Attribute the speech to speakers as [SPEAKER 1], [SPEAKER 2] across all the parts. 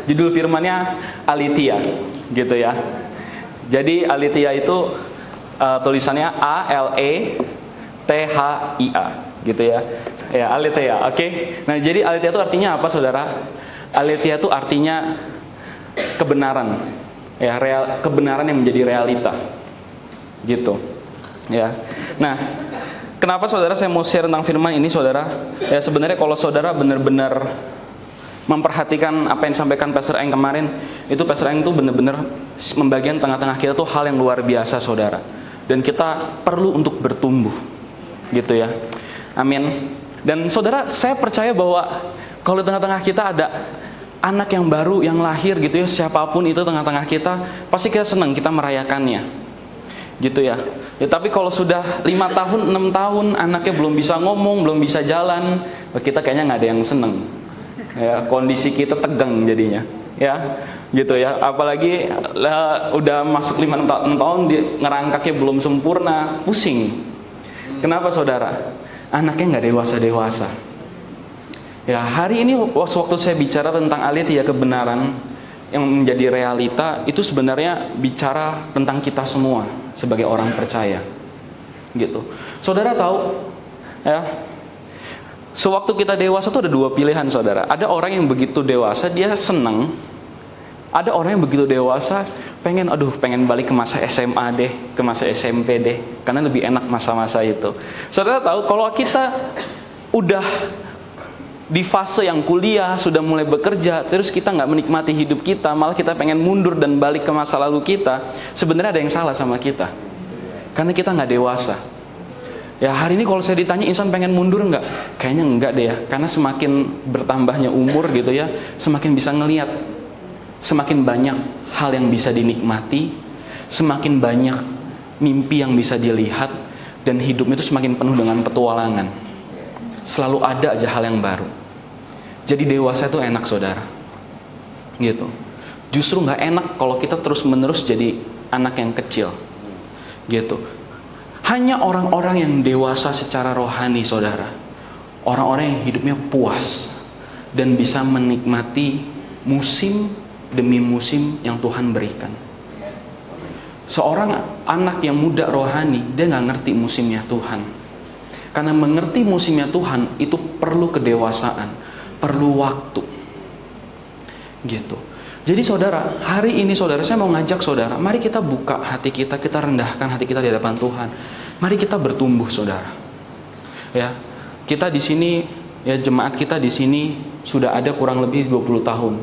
[SPEAKER 1] judul firmannya Aletheia, gitu ya. Jadi Aletheia itu tulisannya A-L-E-T-H-I-A, gitu ya. Ya, Aletheia, oke. Nah, jadi Aletheia itu artinya apa, saudara? Aletheia itu artinya kebenaran, ya, kebenaran yang menjadi realita, gitu, ya. Nah, kenapa saudara saya mau share tentang firman ini, saudara? Ya, sebenarnya kalau saudara benar-benar memperhatikan apa yang disampaikan Pastor Eng kemarin, itu Pastor Eng tuh benar-benar membagian tengah-tengah kita tuh hal yang luar biasa, saudara. Dan kita perlu untuk bertumbuh, gitu ya. Amin. Dan saudara, saya percaya bahwa kalau di tengah-tengah kita ada anak yang baru yang lahir, gitu ya, siapapun itu tengah-tengah kita, pasti kita senang, kita merayakannya, gitu ya. Ya, tapi kalau sudah 5 tahun, 6 tahun anaknya belum bisa ngomong, belum bisa jalan, kita kayaknya nggak ada yang seneng. Ya, kondisi kita tegang jadinya, ya, gitu ya. Apalagi udah masuk 5-6 tahun, ngerangkaknya belum sempurna, pusing. Kenapa, saudara? Anaknya nggak dewasa-dewasa. Ya, hari ini waktu saya bicara tentang Aletheia, kebenaran yang menjadi realita, itu sebenarnya bicara tentang kita semua sebagai orang percaya, gitu. Saudara tahu, ya, sewaktu kita dewasa tuh ada 2 pilihan, saudara. Ada orang yang begitu dewasa dia senang, ada orang yang begitu dewasa pengen balik ke masa SMA deh, ke masa SMP deh, karena lebih enak masa-masa itu. Saudara tahu, kalau kita udah di fase yang kuliah, sudah mulai bekerja, terus kita nggak menikmati hidup kita, malah kita pengen mundur dan balik ke masa lalu kita, sebenarnya ada yang salah sama kita, karena kita nggak dewasa. Ya, hari ini kalau saya ditanya insan pengen mundur nggak? Kayaknya enggak deh ya, karena semakin bertambahnya umur, gitu ya, semakin bisa ngelihat, semakin banyak hal yang bisa dinikmati, semakin banyak mimpi yang bisa dilihat, dan hidupnya itu semakin penuh dengan petualangan. Selalu ada aja hal yang baru. Jadi dewasa itu enak, saudara, gitu. Justru nggak enak kalau kita terus-menerus jadi anak yang kecil, gitu. Hanya orang-orang yang dewasa secara rohani, saudara, orang-orang yang hidupnya puas dan bisa menikmati musim demi musim yang Tuhan berikan. Seorang anak yang muda rohani, dia nggak ngerti musimnya Tuhan. Karena mengerti musimnya Tuhan itu perlu kedewasaan, perlu waktu, gitu. Jadi saudara, hari ini saudara, saya mau ngajak saudara, mari kita buka hati kita, kita rendahkan hati kita di hadapan Tuhan. Mari kita bertumbuh, saudara. Ya, kita di sini, ya, jemaat kita di sini sudah ada kurang lebih 20 tahun,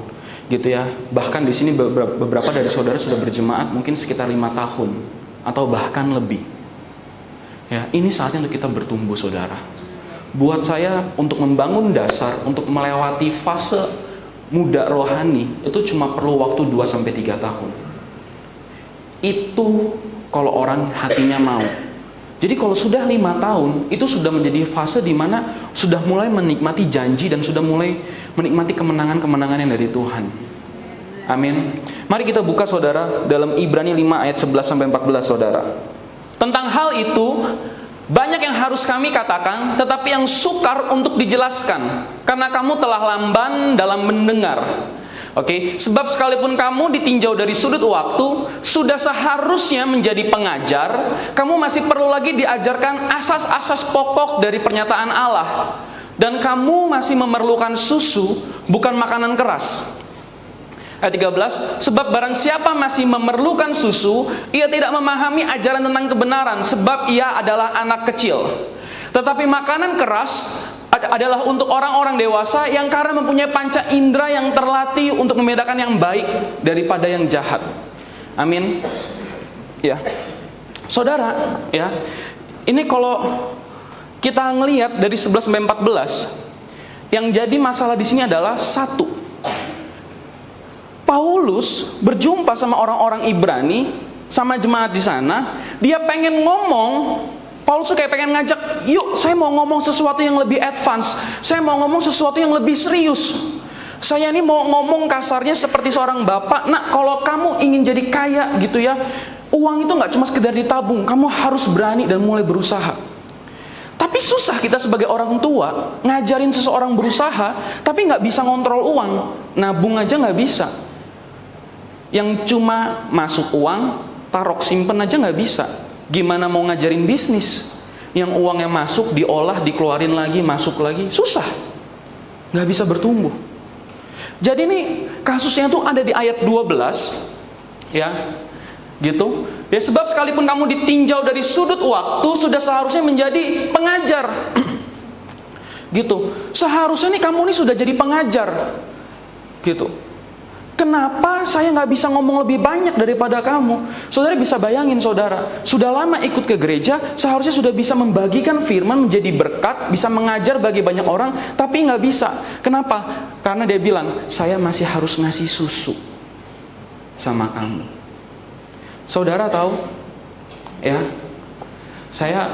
[SPEAKER 1] gitu ya. Bahkan di sini beberapa dari saudara sudah berjemaat mungkin sekitar 5 tahun atau bahkan lebih. Ya, ini saatnya untuk kita bertumbuh, saudara. Buat saya, untuk membangun dasar, untuk melewati fase muda rohani, itu cuma perlu waktu 2-3 tahun. Itu kalau orang hatinya mau. Jadi kalau sudah 5 tahun, itu sudah menjadi fase di mana sudah mulai menikmati janji dan sudah mulai menikmati kemenangan-kemenangan yang dari Tuhan. Amin. Mari kita buka, saudara, dalam Ibrani 5 ayat 11-14, saudara. Tentang hal itu, banyak yang harus kami katakan, tetapi yang sukar untuk dijelaskan, karena kamu telah lamban dalam mendengar. Oke, sebab sekalipun kamu ditinjau dari sudut waktu, sudah seharusnya menjadi pengajar, kamu masih perlu lagi diajarkan asas-asas pokok dari pernyataan Allah. Dan kamu masih memerlukan susu, bukan makanan keras. Ayat 13, sebab barang siapa masih memerlukan susu, ia tidak memahami ajaran tentang kebenaran, sebab ia adalah anak kecil. Tetapi makanan keras adalah untuk orang-orang dewasa yang karena mempunyai panca indera yang terlatih untuk membedakan yang baik daripada yang jahat. Amin. Ya, saudara, ya, ini kalau kita ngelihat dari 11-14, yang jadi masalah di sini adalah satu. Paulus berjumpa sama orang-orang Ibrani, sama jemaat di sana. Dia pengen ngomong, Paulus kayak pengen ngajak, yuk saya mau ngomong sesuatu yang lebih advance, saya mau ngomong sesuatu yang lebih serius. Saya ini mau ngomong kasarnya seperti seorang bapak. Nah, kalau kamu ingin jadi kaya gitu ya, uang itu gak cuma sekedar ditabung, kamu harus berani dan mulai berusaha. Tapi susah kita sebagai orang tua ngajarin seseorang berusaha, tapi gak bisa ngontrol uang. nabung aja nggak bisa. Yang cuma masuk uang, taruh simpen aja nggak bisa. Gimana mau ngajarin bisnis? Yang uangnya masuk, diolah, dikeluarin lagi, masuk lagi, susah. Nggak bisa bertumbuh. Jadi nih kasusnya tuh ada di ayat 12, ya, gitu. Ya sebab sekalipun kamu ditinjau dari sudut waktu, sudah seharusnya menjadi pengajar. Gitu. Seharusnya nih kamu nih sudah jadi pengajar. Gitu. Kenapa saya nggak bisa ngomong lebih banyak daripada kamu? Saudara bisa bayangin, saudara, sudah lama ikut ke gereja, seharusnya sudah bisa membagikan firman menjadi berkat, bisa mengajar bagi banyak orang, tapi nggak bisa. Kenapa? Karena dia bilang, saya masih harus ngasih susu sama kamu. Saudara tahu, ya, saya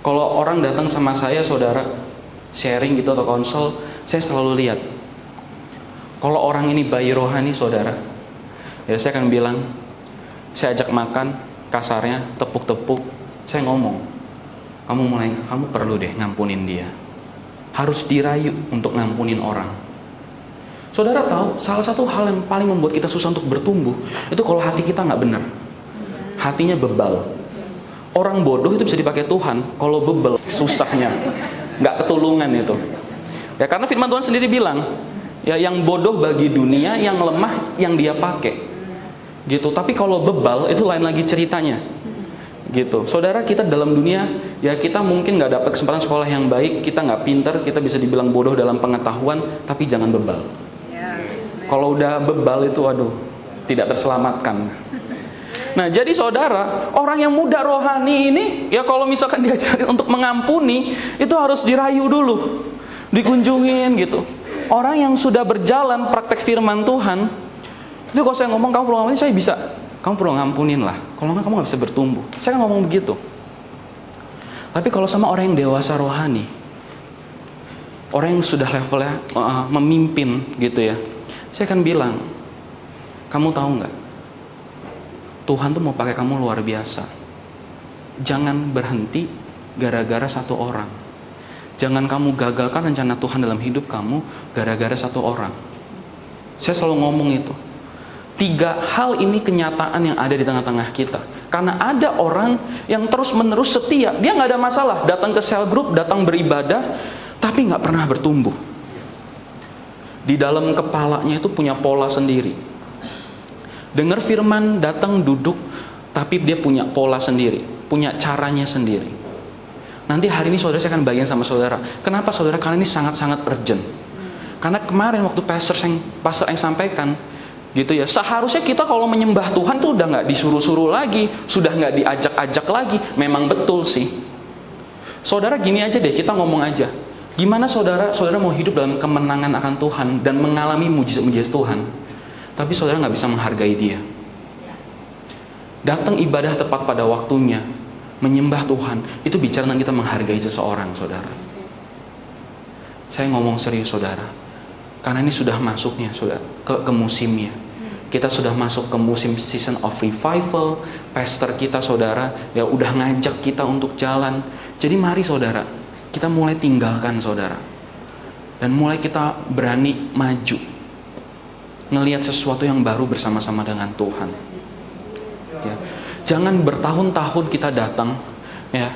[SPEAKER 1] kalau orang datang sama saya, saudara, sharing gitu atau konsol, saya selalu lihat. Kalau orang ini bayi rohani, saudara, ya saya akan bilang, saya ajak makan, kasarnya tepuk-tepuk, saya ngomong, kamu perlu deh ngampunin dia. Harus dirayu untuk ngampunin orang. Saudara tahu, salah satu hal yang paling membuat kita susah untuk bertumbuh, itu kalau hati kita nggak benar. Hatinya bebal. Orang bodoh itu bisa dipakai Tuhan, kalau bebal, susahnya. Nggak ketulungan itu. Ya karena firman Tuhan sendiri bilang, ya yang bodoh bagi dunia, yang lemah yang dia pakai. Gitu. Tapi kalau bebal itu lain lagi ceritanya. Gitu. Saudara, kita dalam dunia, ya kita mungkin nggak dapat kesempatan sekolah yang baik, kita nggak pinter, kita bisa dibilang bodoh dalam pengetahuan, tapi jangan bebal. Kalau udah bebal itu, aduh, tidak terselamatkan. Nah, jadi saudara, orang yang muda rohani ini, ya kalau misalkan diajarin untuk mengampuni, itu harus dirayu dulu, dikunjungin gitu. Orang yang sudah berjalan praktek firman Tuhan, itu kalau saya ngomong, kamu perlu ngampunin, saya bisa. Kamu perlu ngampunin lah. Kalau nggak, kamu nggak bisa bertumbuh. Saya kan ngomong begitu. Tapi kalau sama orang yang dewasa rohani, orang yang sudah levelnya memimpin gitu ya, saya akan bilang, kamu tahu nggak? Tuhan tuh mau pakai kamu luar biasa. Jangan berhenti gara-gara satu orang. Jangan kamu gagalkan rencana Tuhan dalam hidup kamu gara-gara satu orang. Saya selalu ngomong itu. 3 hal ini kenyataan yang ada di tengah-tengah kita. Karena ada orang yang terus-menerus setia. Dia nggak ada masalah. Datang ke cell group, datang beribadah, tapi nggak pernah bertumbuh. Di dalam kepalanya itu punya pola sendiri. Dengar firman, datang duduk, tapi dia punya pola sendiri, punya caranya sendiri. Nanti hari ini saudara, saya akan bagian sama saudara. Kenapa saudara? Karena ini sangat-sangat urgent. Karena kemarin waktu pastor yang sampaikan, gitu ya, seharusnya kita kalau menyembah Tuhan tuh udah nggak disuruh-suruh lagi, sudah nggak diajak-ajak lagi. Memang betul sih. Saudara, gini aja deh, kita ngomong aja. Gimana saudara mau hidup dalam kemenangan akan Tuhan dan mengalami mujizat-mujizat Tuhan, tapi saudara nggak bisa menghargai dia. Datang ibadah tepat pada waktunya, menyembah Tuhan, itu bicara tentang kita menghargai seseorang, saudara. Saya ngomong serius, saudara, karena ini sudah masuknya, sudah ke musimnya. Kita sudah masuk ke musim season of revival. Pastor kita, saudara, ya udah ngajak kita untuk jalan. Jadi mari saudara, kita mulai tinggalkan, saudara, dan mulai kita berani maju, ngelihat sesuatu yang baru bersama-sama dengan Tuhan. Ya. Jangan bertahun-tahun kita datang, ya,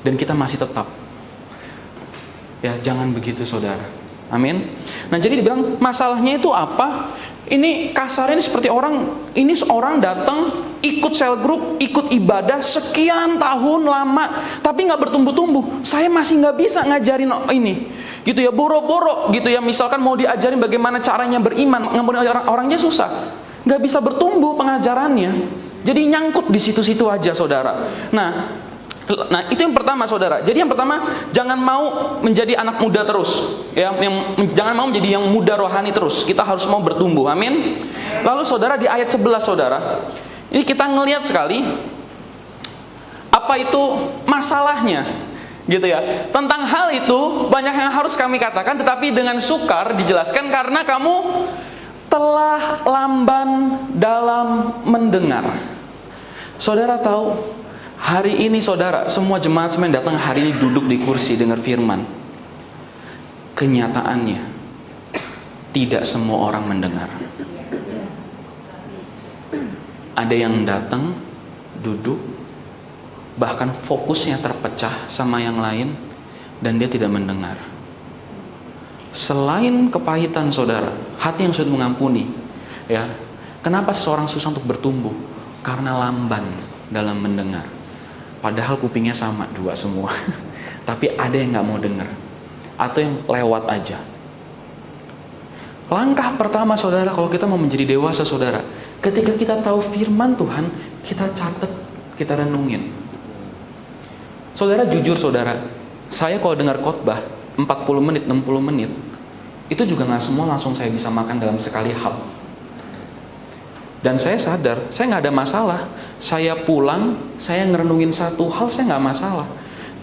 [SPEAKER 1] dan kita masih tetap. Ya, jangan begitu, saudara. Amin. Nah, jadi dibilang masalahnya itu apa? Ini kasarnya seperti seorang datang, ikut cell group, ikut ibadah sekian tahun lama, tapi nggak bertumbuh-tumbuh. Saya masih nggak bisa ngajarin ini. Gitu ya, boro-boro gitu ya, misalkan mau diajarin bagaimana caranya beriman, ngampunin orangnya susah, nggak bisa bertumbuh pengajarannya, jadi nyangkut di situ-situ aja, saudara. Nah itu yang pertama, saudara. Jadi yang pertama, jangan mau menjadi anak muda terus, ya, jangan mau menjadi yang muda rohani terus. Kita harus mau bertumbuh, amin. Lalu saudara, di ayat 11, saudara, ini kita ngelihat sekali apa itu masalahnya. Gitu ya. Tentang hal itu banyak yang harus kami katakan, tetapi dengan sukar dijelaskan karena kamu telah lamban dalam mendengar. Saudara tahu, hari ini saudara, semua jemaat semen datang hari ini duduk di kursi dengar firman. Kenyataannya tidak semua orang mendengar. Ada yang datang, duduk, bahkan fokusnya terpecah sama yang lain, dan dia tidak mendengar. Selain kepahitan saudara, hati yang sulit mengampuni, ya. Kenapa seseorang susah untuk bertumbuh? Karena lamban dalam mendengar. Padahal kupingnya sama, dua semua. Tapi ada yang gak mau dengar, atau yang lewat aja. Langkah pertama saudara, kalau kita mau menjadi dewasa saudara, ketika kita tahu firman Tuhan, kita catat, kita renungin. Saudara jujur saudara, saya kalau dengar khotbah 40 menit, 60 menit, itu juga gak semua langsung saya bisa makan dalam sekali hap. Dan saya sadar, saya gak ada masalah. Saya pulang, saya ngerenungin satu hal, saya gak masalah.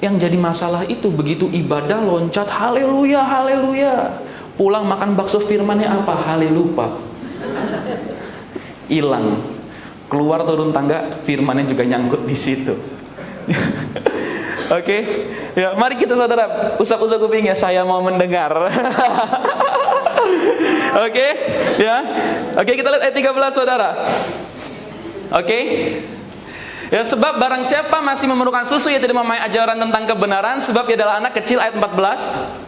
[SPEAKER 1] Yang jadi masalah itu begitu ibadah loncat, haleluya, haleluya. Pulang makan bakso firmannya apa? Halelupa. Hilang. Keluar turun tangga, firmannya juga nyangkut di situ. Oke, ya mari kita saudara usap-usap kupingnya, saya mau mendengar. Oke, ya. Oke, kita lihat ayat 13 saudara. Oke. Ya, sebab barang siapa masih memerlukan susu, ia tidak memahami ajaran tentang kebenaran, sebab ia adalah anak kecil, ayat 14.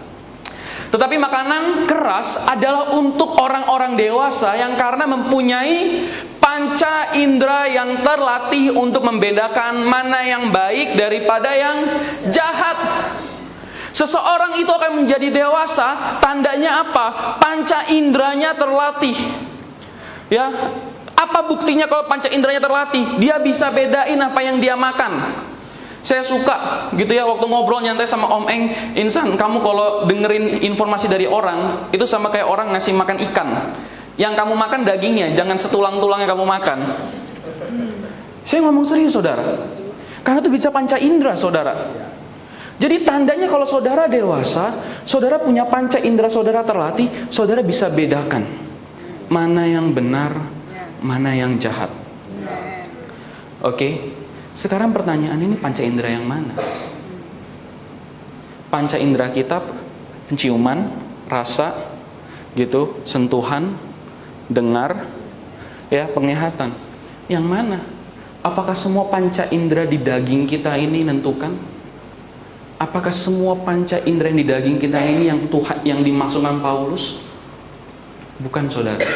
[SPEAKER 1] Tetapi makanan keras adalah untuk orang-orang dewasa yang karena mempunyai panca indera yang terlatih untuk membedakan mana yang baik daripada yang jahat. Seseorang itu akan menjadi dewasa, tandanya apa? Panca inderanya terlatih. Ya, apa buktinya kalau panca inderanya terlatih? Dia bisa bedain apa yang dia makan. Saya suka gitu ya, waktu ngobrol nyantai sama Om Eng, Insan, kamu kalau dengerin informasi dari orang, itu sama kayak orang ngasih makan ikan. Yang kamu makan dagingnya, jangan setulang-tulangnya kamu makan. Saya ngomong serius saudara, karena itu bisa panca indera saudara. Jadi tandanya kalau saudara dewasa, saudara punya panca indera saudara terlatih, saudara bisa bedakan mana yang benar, mana yang jahat. Oke. Sekarang pertanyaan ini, panca indera yang mana? Panca indera kita penciuman, rasa, gitu, sentuhan, dengar, ya, penglihatan. Yang mana? Apakah semua panca indera di daging kita ini nentukan? Apakah semua panca indera yang di daging kita ini yang Tuhan yang dimaksudkan Paulus? Bukan saudara.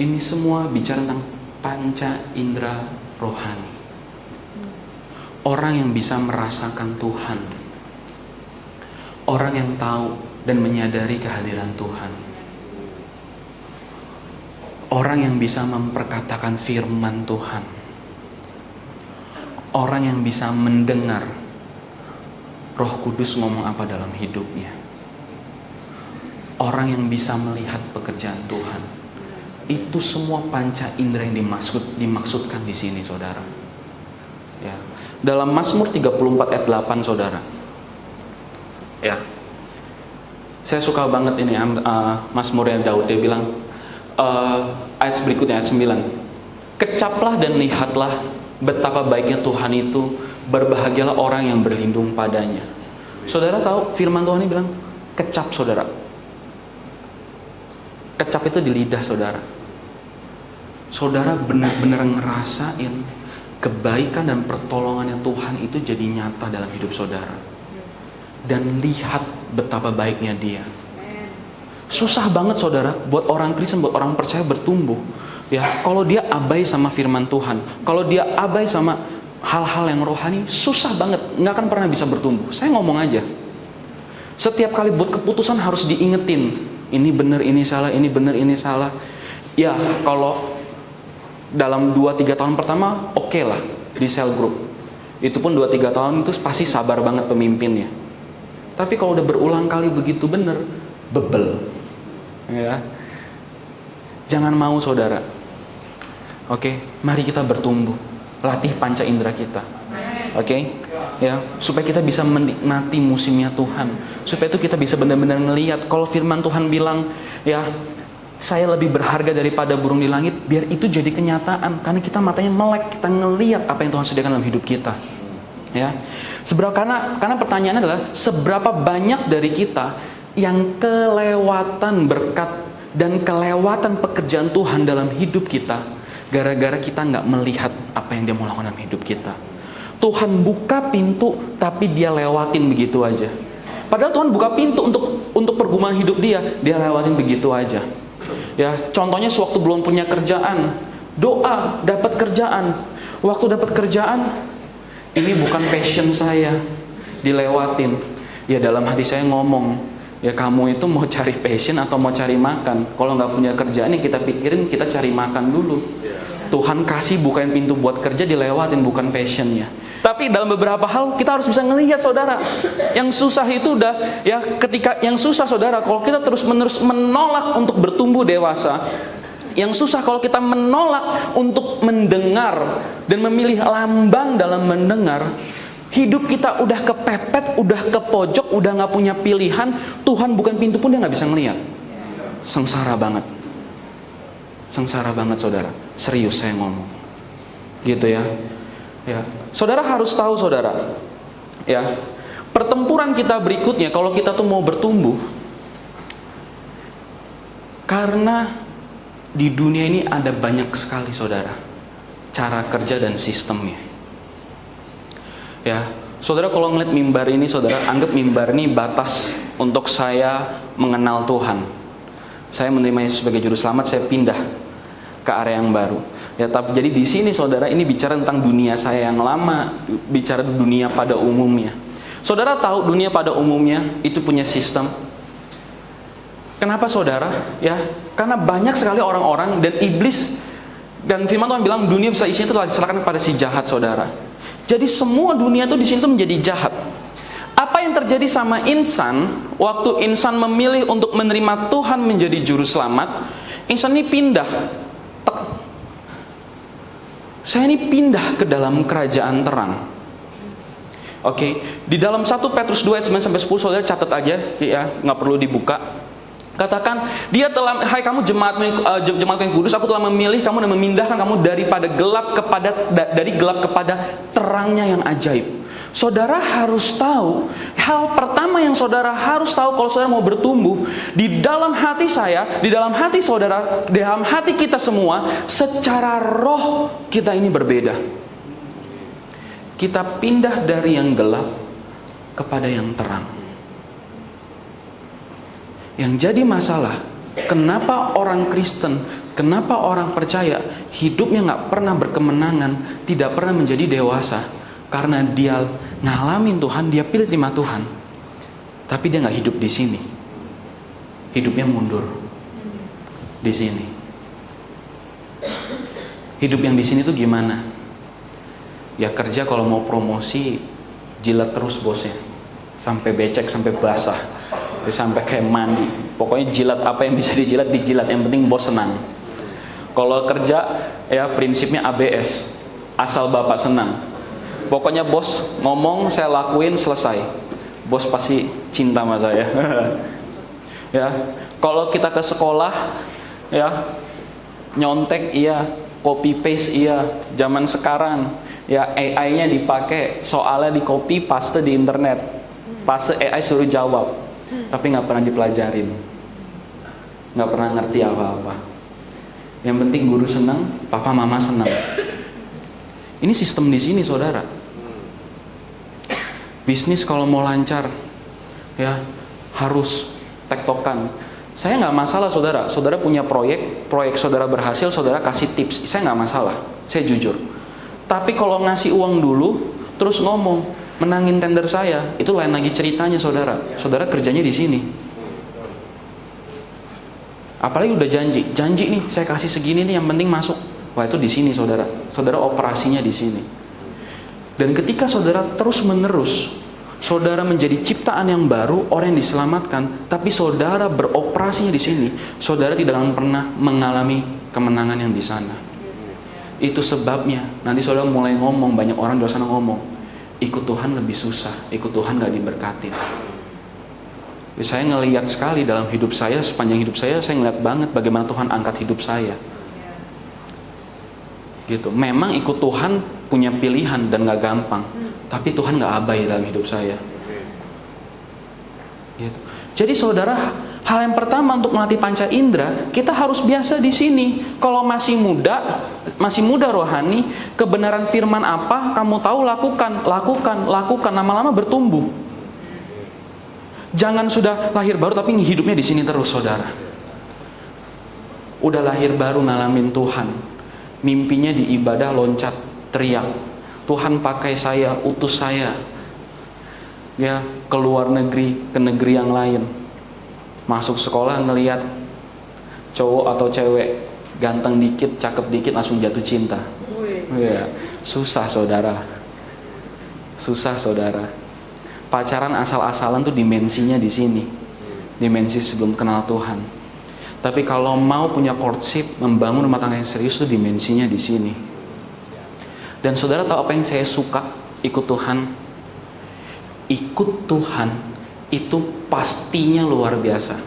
[SPEAKER 1] Ini semua bicara tentang panca indera rohani. Orang yang bisa merasakan Tuhan, orang yang tahu dan menyadari kehadiran Tuhan, orang yang bisa memperkatakan firman Tuhan, orang yang bisa mendengar Roh Kudus ngomong apa dalam hidupnya, orang yang bisa melihat pekerjaan Tuhan. Itu semua panca indera yang dimaksudkan di sini saudara. Ya. Dalam Mazmur 34 ayat 8 saudara. Ya. Saya suka banget ini Mazmurnya Daud, dia bilang ayat berikutnya ayat 9. Kecaplah dan lihatlah betapa baiknya Tuhan itu, berbahagialah orang yang berlindung padanya. Saudara tahu firman Tuhan ini bilang kecap saudara. Kecap itu di lidah saudara. Saudara benar-benar ngerasain kebaikan dan pertolongannya Tuhan itu jadi nyata dalam hidup saudara. Dan lihat betapa baiknya Dia. Susah banget saudara buat orang Kristen, buat orang percaya bertumbuh. Ya, kalau dia abai sama firman Tuhan, kalau dia abai sama hal-hal yang rohani, susah banget, nggak akan pernah bisa bertumbuh. Saya ngomong aja. Setiap kali buat keputusan harus diingetin. Ini benar, ini salah, ini benar, ini salah. Ya, kalau dalam 2-3 tahun pertama oke lah di cell group. Itu pun 2-3 tahun itu pasti sabar banget pemimpinnya. Tapi kalau udah berulang kali begitu bener, bebel. Ya. Jangan mau saudara. Oke, mari kita bertumbuh. Latih panca indera kita. Oke? Ya, supaya kita bisa menikmati musimnya Tuhan. Supaya itu kita bisa benar-benar ngelihat kalau firman Tuhan bilang, ya, saya lebih berharga daripada burung di langit, biar itu jadi kenyataan. Karena kita matanya melek, kita ngelihat apa yang Tuhan sediakan dalam hidup kita. Ya, karena pertanyaannya adalah seberapa banyak dari kita yang kelewatan berkat dan kelewatan pekerjaan Tuhan dalam hidup kita, gara-gara kita nggak melihat apa yang dia mau lakukan dalam hidup kita. Tuhan buka pintu, tapi dia lewatin begitu aja. Padahal Tuhan buka pintu untuk pergumulan hidup dia lewatin begitu aja. Ya, contohnya sewaktu belum punya kerjaan, doa dapat kerjaan. Waktu dapat kerjaan, ini bukan passion saya, dilewatin. Ya, dalam hati saya ngomong, ya kamu itu mau cari passion atau mau cari makan? Kalau nggak punya kerjaan, kita pikirin kita cari makan dulu. Tuhan kasih bukain pintu buat kerja, dilewatin, bukan passionnya. Tapi dalam beberapa hal kita harus bisa ngelihat, saudara, yang susah itu udah, ya ketika yang susah, saudara, kalau kita terus-menerus menolak untuk bertumbuh dewasa, yang susah kalau kita menolak untuk mendengar dan memilih lambang dalam mendengar, hidup kita udah kepepet, udah ke pojok, udah nggak punya pilihan. Tuhan bukan pintu pun dia nggak bisa ngelihat. Sengsara banget, saudara. Serius saya ngomong, gitu ya. Ya, saudara harus tahu, saudara, ya, pertempuran kita berikutnya kalau kita tuh mau bertumbuh, karena di dunia ini ada banyak sekali, saudara, cara kerja dan sistemnya. Ya, saudara, kalau ngeliat mimbar ini, saudara, anggap mimbar ini batas untuk saya mengenal Tuhan. Saya menerima Yesus sebagai juru selamat, saya pindah ke area yang baru. Ya, tapi jadi di sini, saudara, ini bicara tentang dunia saya yang lama, bicara dunia pada umumnya. Saudara tahu dunia pada umumnya itu punya sistem. Kenapa, saudara? Ya, karena banyak sekali orang-orang dan iblis, dan firman Tuhan bilang dunia bisa isinya itu telah diserahkan kepada si jahat, saudara. Jadi semua dunia itu di sini tuh menjadi jahat. Apa yang terjadi sama insan waktu insan memilih untuk menerima Tuhan menjadi juru selamat? Insan ini pindah. Saya ini pindah ke dalam kerajaan terang. Oke, di dalam 1 Petrus 2 ayat 9-10, saudara catat aja, ya, nggak perlu dibuka. Katakan, dia telah, hai kamu jemaat yang kudus, aku telah memilih kamu dan memindahkan kamu dari gelap kepada terangnya yang ajaib. Saudara harus tahu, hal pertama yang saudara harus tahu kalau saudara mau bertumbuh, di dalam hati saya, di dalam hati saudara, di dalam hati kita semua, secara roh kita ini berbeda. Kita pindah dari yang gelap kepada yang terang. Yang jadi masalah, kenapa orang Kristen, kenapa orang percaya hidupnya nggak pernah berkemenangan, tidak pernah menjadi dewasa? Karena dia ngalamin Tuhan, dia pilih terima Tuhan, tapi dia nggak hidup di sini. Hidupnya mundur di sini. Hidup yang di sini tuh gimana? Ya kerja kalau mau promosi, jilat terus bosnya, sampai becek, sampai basah, sampai kayak mandi. Pokoknya jilat apa yang bisa dijilat, dijilat. Yang penting bos senang. Kalau kerja, ya prinsipnya ABS, asal bapak senang. Pokoknya bos ngomong, saya lakuin, selesai. Bos pasti cinta sama saya. Ya, kalau kita ke sekolah, ya nyontek iya, copy paste iya. Zaman sekarang, ya AI-nya dipakai, soalnya di copy paste di internet, paste AI suruh jawab, tapi nggak pernah dipelajarin, nggak pernah ngerti apa-apa. Yang penting guru senang, papa mama senang. Ini sistem di sini, saudara. Bisnis kalau mau lancar, ya harus tektokan. Saya nggak masalah, saudara. Saudara punya proyek saudara berhasil, saudara kasih tips. Saya nggak masalah, saya jujur. Tapi kalau ngasih uang dulu, terus ngomong menangin tender saya, itu lain lagi ceritanya, saudara. Saudara kerjanya di sini. Apalagi udah janji nih, saya kasih segini nih, yang penting masuk. Wah, itu di sini, saudara. Saudara operasinya di sini. Dan ketika saudara terus-menerus, saudara menjadi ciptaan yang baru, orang yang diselamatkan, tapi saudara beroperasinya di sini, saudara tidak akan pernah mengalami kemenangan yang di sana. Itu sebabnya nanti saudara mulai ngomong, banyak orang di sana ngomong, ikut Tuhan lebih susah, ikut Tuhan gak diberkatin. Saya ngelihat sekali dalam hidup saya, sepanjang hidup saya ngelihat banget bagaimana Tuhan angkat hidup saya. Gitu. Memang ikut Tuhan punya pilihan dan gak gampang, tapi Tuhan gak abai dalam hidup saya. Gitu. Jadi saudara, hal yang pertama untuk melatih panca indera, kita harus biasa di sini. Kalau masih muda rohani, kebenaran firman apa kamu tahu, lakukan, lama-lama bertumbuh. Jangan sudah lahir baru tapi hidupnya di sini terus, saudara. Udah lahir baru ngalamin Tuhan, mimpinya di ibadah loncat, teriak, Tuhan pakai saya, utus saya, ya, ke luar negeri, ke negeri yang lain. Masuk sekolah ngelihat cowok atau cewek ganteng dikit, cakep dikit, langsung jatuh cinta. Ya, susah saudara. Pacaran asal-asalan tuh dimensinya di sini. Dimensi sebelum kenal Tuhan. Tapi kalau mau punya courtship, membangun rumah tangga yang serius tuh dimensinya di sini. Dan saudara tahu apa yang saya suka ikut Tuhan? Ikut Tuhan itu pastinya luar biasa.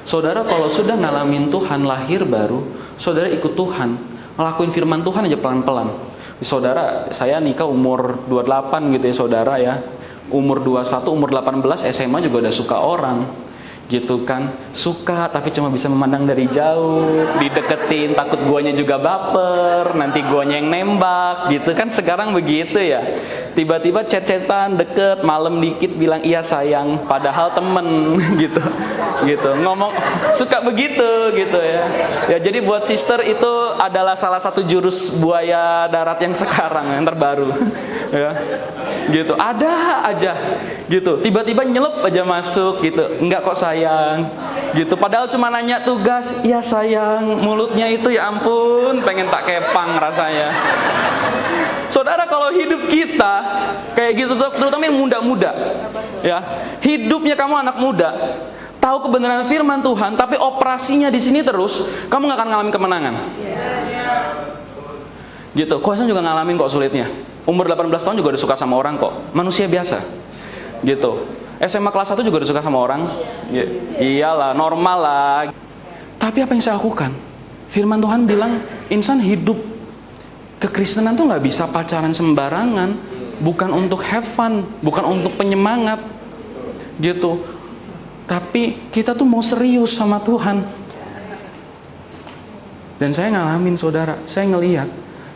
[SPEAKER 1] Saudara kalau sudah ngalamin Tuhan, lahir baru, saudara ikut Tuhan, ngelakuin firman Tuhan aja pelan-pelan. Saudara, saya nikah umur 28 gitu ya saudara ya. Umur 21, umur 18 SMA juga udah suka orang. Gitu kan, suka tapi cuma bisa memandang dari jauh, dideketin takut guanya juga baper, nanti guanya yang nembak gitu kan. Sekarang begitu ya, tiba-tiba chat-chatan deket, malam dikit bilang iya sayang, padahal temen gitu ngomong, suka begitu gitu ya. Ya jadi buat sister itu adalah salah satu jurus buaya darat yang sekarang yang terbaru ya gitu, ada aja gitu, tiba-tiba nyelup aja masuk gitu, enggak kok sayang gitu, padahal cuma nanya tugas, iya sayang, mulutnya itu ya ampun pengen tak kepang rasanya. Saudara kalau hidup kita kayak gitu, terutama yang muda-muda ya, hidupnya kamu anak muda, tahu kebenaran firman Tuhan tapi operasinya di sini terus, kamu nggak akan ngalamin kemenangan gitu. Koesan juga ngalamin kok sulitnya. Umur 18 tahun juga udah suka sama orang kok. Manusia biasa. Gitu. SMA kelas 1 juga udah suka sama orang. Iyalah, normal lah. Tapi apa yang saya lakukan? Firman Tuhan bilang, insan hidup kekristenan tuh gak bisa pacaran sembarangan. Bukan untuk have fun, bukan untuk penyemangat. Gitu. Tapi kita tuh mau serius sama Tuhan. Dan saya ngalamin saudara, saya ngelihat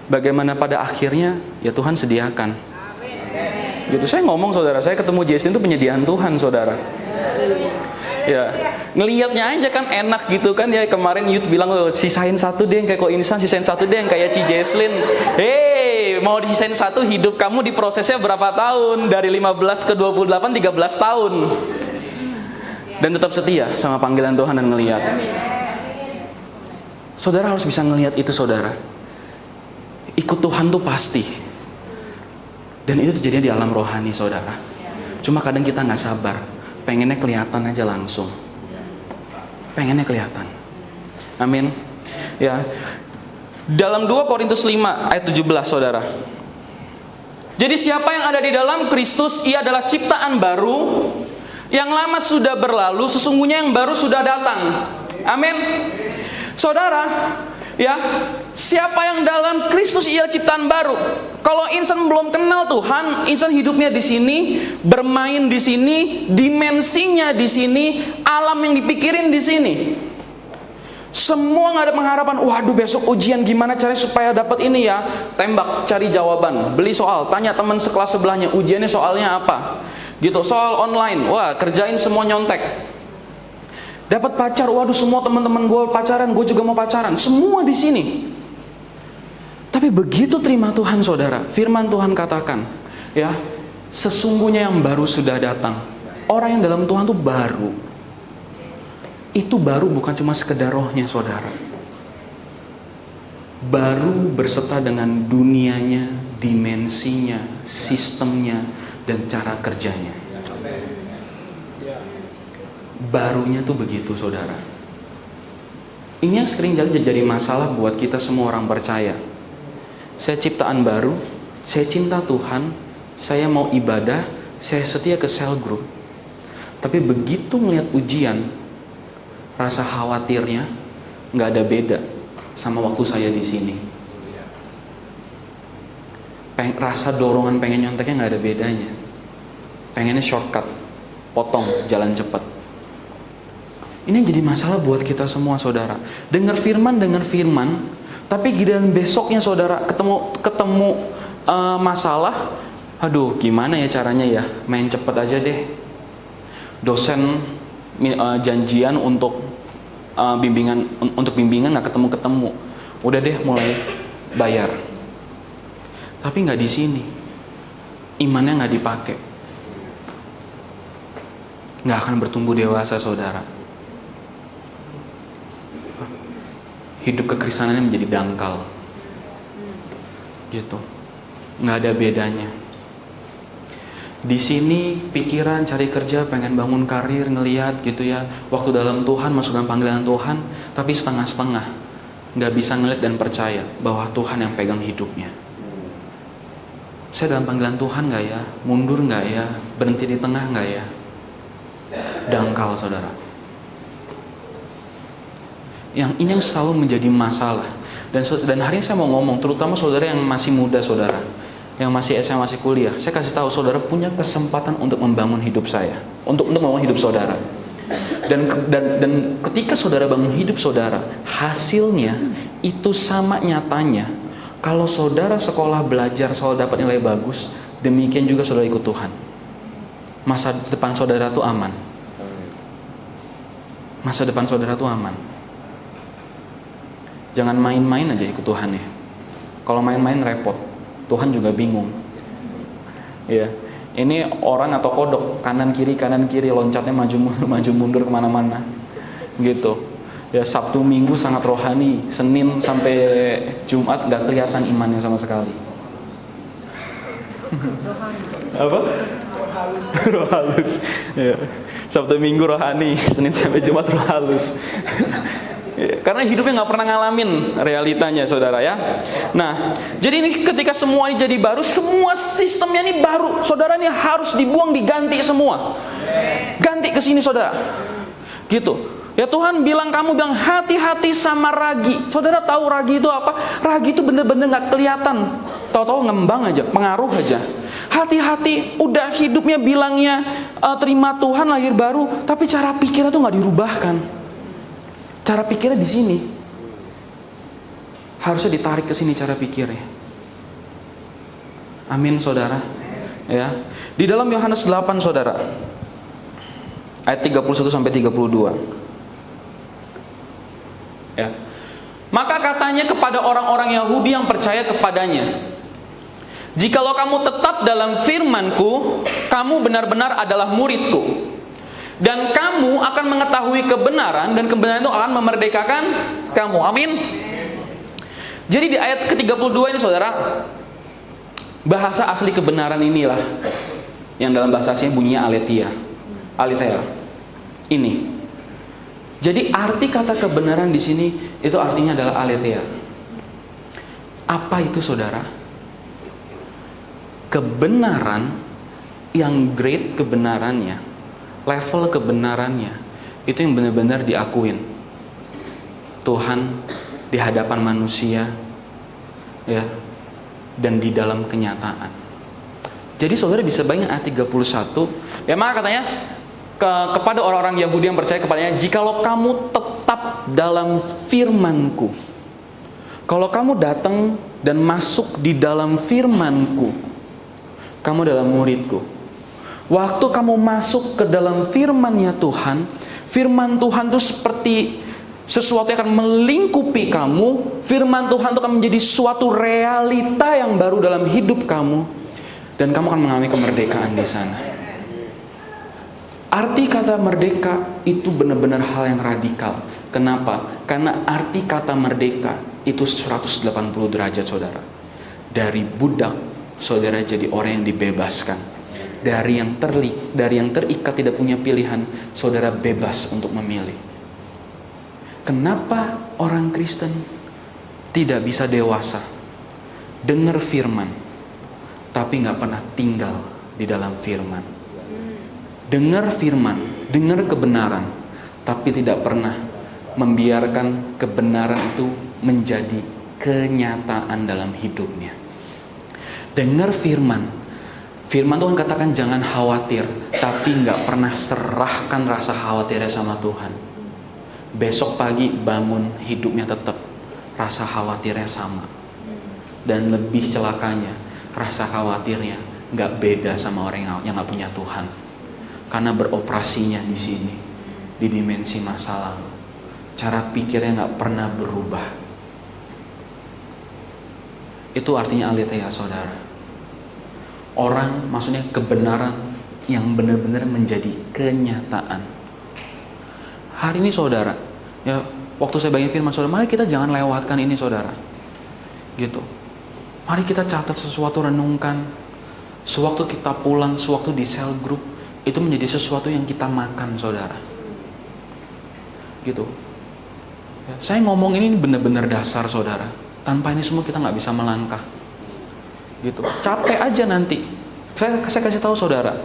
[SPEAKER 1] bagaimana pada akhirnya ya Tuhan sediakan. Gitu. Saya ngomong saudara, saya ketemu Jason itu penyediaan Tuhan saudara. Ya, ngelihatnya aja kan enak gitu kan ya. Kemarin Yud bilang, oh, sisain satu deh yang kayak kok insan, sisain satu deh yang kayak Ci Jesslyn. Hey, mau disisain satu, hidup kamu diprosesnya berapa tahun? Dari 15 ke 28, 13 tahun. Dan tetap setia sama panggilan Tuhan dan ngelihat. Saudara harus bisa ngelihat itu saudara. Ikut Tuhan tuh pasti. Dan itu terjadi di alam rohani saudara. Cuma kadang kita gak sabar, pengennya kelihatan aja langsung. Pengennya kelihatan. Amin. Ya. Dalam 2 Korintus 5 ayat 17 saudara. Jadi siapa yang ada di dalam Kristus, ia adalah ciptaan baru. Yang lama sudah berlalu, sesungguhnya yang baru sudah datang. Amin. Saudara, ya, siapa yang dalam Kristus ia ciptaan baru. Kalau insan belum kenal Tuhan, insan hidupnya di sini, bermain di sini, dimensinya di sini, alam yang dipikirin di sini. Semua nggak ada pengharapan. Waduh, besok ujian gimana caranya supaya dapat ini ya? Tembak, cari jawaban, beli soal, tanya teman sekelas sebelahnya, ujiannya soalnya apa? Gitu, soal online, wah kerjain semua nyontek. Dapat pacar, waduh semua teman-teman gue pacaran, gue juga mau pacaran. Semua di sini. Tapi begitu terima Tuhan saudara, firman Tuhan katakan, ya, sesungguhnya yang baru sudah datang. Orang yang dalam Tuhan tuh baru. Itu baru bukan cuma sekedar rohnya saudara. Baru berserta dengan dunianya, dimensinya, sistemnya, dan cara kerjanya. Barunya tuh begitu saudara. Ini yang sering jadi masalah buat kita semua orang percaya. Saya ciptaan baru, saya cinta Tuhan, saya mau ibadah, saya setia ke cell group. Tapi begitu ngelihat ujian, rasa khawatirnya nggak ada beda sama waktu saya di sini. Rasa dorongan pengen nyonteknya nggak ada bedanya. Pengennya shortcut. potong jalan cepat. Ini yang jadi masalah buat kita semua, saudara. Dengar firman, tapi giliran besoknya saudara ketemu masalah, aduh gimana ya caranya ya, main cepet aja deh. Dosen janjian untuk bimbingan nggak ketemu, udah deh mulai bayar. Tapi nggak di sini, imannya nggak dipakai, nggak akan bertumbuh dewasa, saudara. Hidup kekristenannya menjadi dangkal, gitu, nggak ada bedanya. Di sini pikiran cari kerja, pengen bangun karir, ngeliat gitu ya, waktu dalam Tuhan, masuk dalam panggilan Tuhan, tapi setengah-setengah, nggak bisa ngeliat dan percaya bahwa Tuhan yang pegang hidupnya. Saya dalam panggilan Tuhan nggak ya? Mundur nggak ya? Berhenti di tengah nggak ya? Dangkal, saudara. Yang ini yang selalu menjadi masalah. Dan hari ini saya mau ngomong, terutama saudara yang masih muda, saudara, yang masih SMA, masih kuliah. Saya kasih tahu saudara punya kesempatan untuk membangun hidup saya, untuk membangun hidup saudara. Dan ketika saudara bangun hidup saudara, hasilnya itu sama nyatanya. Kalau saudara sekolah belajar, saudara dapat nilai bagus, demikian juga saudara ikut Tuhan. Masa depan saudara itu aman. Masa depan saudara itu aman. Jangan main-main aja ikut Tuhan ya. Kalau main-main repot, Tuhan juga bingung. Ya, ini orang atau kodok, kanan kiri loncatnya maju mundur kemana-mana, gitu. Ya, Sabtu Minggu sangat rohani, Senin sampai Jumat nggak kelihatan imannya sama sekali. Apa? Roh halus. Ya. Sabtu Minggu rohani, Senin sampai Jumat roh halus. Karena hidupnya nggak pernah ngalamin realitanya, saudara ya. Nah, jadi ini ketika semua ini jadi baru, semua sistemnya ini baru, saudara, ini harus dibuang, diganti semua. Ganti ke sini, saudara. Gitu. Ya, Tuhan bilang, kamu bilang hati-hati sama ragi. Saudara tahu ragi itu apa? Ragi itu bener-bener nggak kelihatan, tahu-tahu ngembang aja, pengaruh aja. Hati-hati, udah hidupnya bilangnya terima Tuhan, lahir baru, tapi cara pikirnya tuh nggak dirubahkan. Cara pikirnya di sini. Harusnya ditarik ke sini cara pikirnya. Amin, saudara. Ya. Di dalam Yohanes 8, saudara, ayat 31 sampai 32. Ya. Maka katanya kepada orang-orang Yahudi yang percaya kepadanya, jikalau kamu tetap dalam firman-Ku, kamu benar-benar adalah murid-Ku. Dan kamu akan mengetahui kebenaran, dan kebenaran itu akan memerdekakan kamu. Amin. Jadi di ayat ke-32 ini, saudara, bahasa asli kebenaran inilah yang dalam bahasa aslinya bunyinya aletheia. Ini. Jadi arti kata kebenaran di sini itu artinya adalah aletheia. Apa itu, saudara? Kebenaran yang great kebenarannya, level kebenarannya itu yang benar-benar diakuin Tuhan di hadapan manusia, ya, dan di dalam kenyataan. Jadi saudara bisa bayangin ayat 31, ya, maka katanya kepada orang-orang Yahudi yang percaya kepadanya, jikalau kamu tetap dalam firman-Ku. Kalau kamu datang dan masuk di dalam firman-Ku, kamu adalah murid-Ku. Waktu kamu masuk ke dalam firman-Nya Tuhan, firman Tuhan itu seperti sesuatu yang akan melingkupi kamu. Firman Tuhan itu akan menjadi suatu realita yang baru dalam hidup kamu, dan kamu akan mengalami kemerdekaan di sana. Arti kata merdeka itu benar-benar hal yang radikal. Kenapa? Karena arti kata merdeka itu 180 derajat, saudara. Dari budak, saudara jadi orang yang dibebaskan. Dari yang terikat tidak punya pilihan, saudara bebas untuk memilih. Kenapa orang Kristen tidak bisa dewasa? Dengar firman, tapi nggak pernah tinggal di dalam firman. Dengar firman, dengar kebenaran, tapi tidak pernah membiarkan kebenaran itu menjadi kenyataan dalam hidupnya. Dengar firman, Firman Tuhan katakan jangan khawatir, tapi nggak pernah serahkan rasa khawatirnya sama Tuhan. Besok pagi bangun, hidupnya tetap rasa khawatirnya sama. Dan lebih celakanya, rasa khawatirnya nggak beda sama orang yang nggak punya Tuhan. Karena beroperasinya di sini, di dimensi masa lalu. Cara pikirnya nggak pernah berubah. Itu artinya aletheia, saudara. Orang, maksudnya kebenaran yang benar-benar menjadi kenyataan. Hari ini saudara, ya waktu saya bagi firman saudara, mari kita jangan lewatkan ini saudara. Gitu. Mari kita catat sesuatu, renungkan. Sewaktu kita pulang, sewaktu di cell group, itu menjadi sesuatu yang kita makan saudara. Gitu. Ya, saya ngomong ini benar-benar dasar saudara. Tanpa ini semua kita nggak bisa melangkah. Gitu. Capek aja nanti. Saya kasih tahu saudara,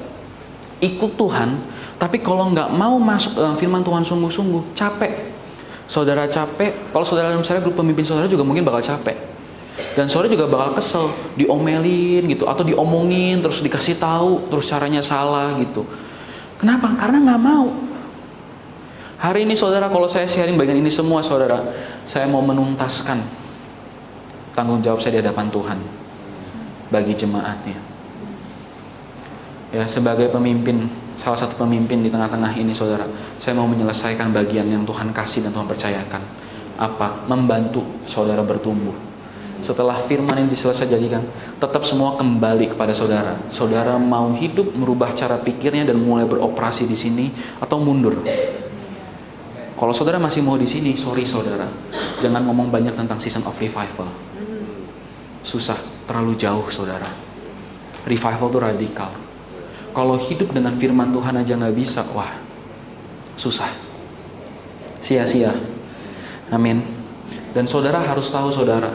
[SPEAKER 1] ikut Tuhan, tapi kalau nggak mau masuk dalam firman Tuhan sungguh-sungguh, capek. Saudara capek, kalau saudara misalnya grup pemimpin saudara juga mungkin bakal capek. Dan saudara juga bakal kesel, diomelin gitu, atau diomongin, terus dikasih tahu, terus caranya salah gitu. Kenapa? Karena nggak mau. Hari ini saudara, kalau saya sharing bagian ini semua saudara, saya mau menuntaskan tanggung jawab saya di hadapan Tuhan bagi jemaatnya. Ya, sebagai pemimpin, salah satu pemimpin di tengah-tengah ini saudara, saya mau menyelesaikan bagian yang Tuhan kasih dan Tuhan percayakan. Apa? Membantu saudara bertumbuh. Setelah firman ini diselesai jadikan, tetap semua kembali kepada saudara. Saudara mau hidup, merubah cara pikirnya dan mulai beroperasi di sini, atau mundur. Kalau saudara masih mau di sini, sorry saudara, jangan ngomong banyak tentang season of revival. Susah, terlalu jauh saudara. Revival itu radikal. Kalau hidup dengan firman Tuhan aja nggak bisa, wah, susah, sia-sia. Amin. Dan saudara harus tahu saudara,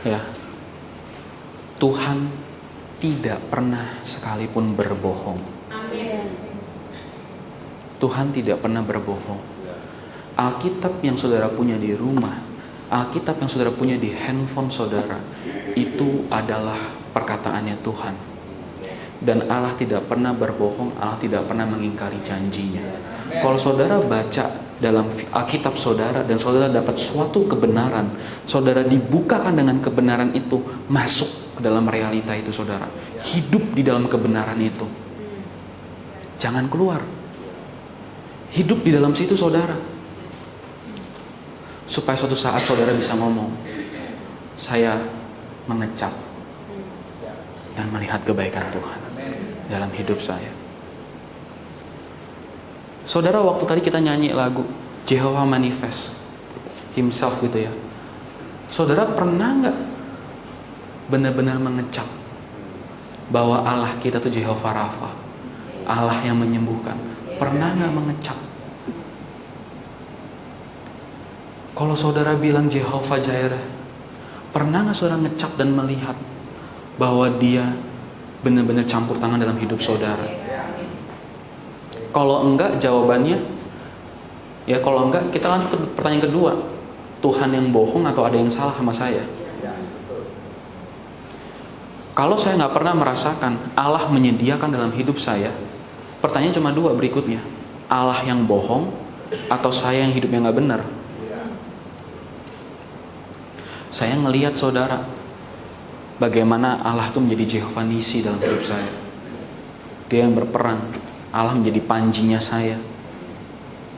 [SPEAKER 1] ya, Tuhan tidak pernah sekalipun berbohong. Amin. Tuhan tidak pernah berbohong. Alkitab yang saudara punya di rumah, Alkitab yang saudara punya di handphone saudara, itu adalah perkataannya Tuhan. Dan Allah tidak pernah berbohong, Allah tidak pernah mengingkari janjinya. Kalau saudara baca dalam Alkitab saudara dan saudara dapat suatu kebenaran, saudara dibukakan dengan kebenaran itu, masuk ke dalam realita itu saudara. Hidup di dalam kebenaran itu. Jangan keluar. Hidup di dalam situ saudara. Supaya suatu saat saudara bisa ngomong, saya mengecap dan melihat kebaikan Tuhan dalam hidup saya. Saudara, waktu tadi kita nyanyi lagu Jehovah Manifest Himself gitu ya. Saudara pernah nggak benar-benar mengecap bahwa Allah kita tuh Jehovah Rafa, Allah yang menyembuhkan? Pernah nggak mengecap? Kalau saudara bilang Jehovah Jireh, pernah nggak saudara ngecap dan melihat bahwa Dia benar-benar campur tangan dalam hidup saudara? Kalau enggak, jawabannya ya kalau enggak, kita kan pertanyaan kedua, Tuhan yang bohong atau ada yang salah sama saya? Kalau saya nggak pernah merasakan Allah menyediakan dalam hidup saya, pertanyaan cuma dua berikutnya, Allah yang bohong atau saya yang hidupnya nggak benar? Saya ngelihat saudara, bagaimana Allah itu menjadi Jehovah Nisi dalam hidup saya. Dia yang berperang. Allah menjadi panjinya saya.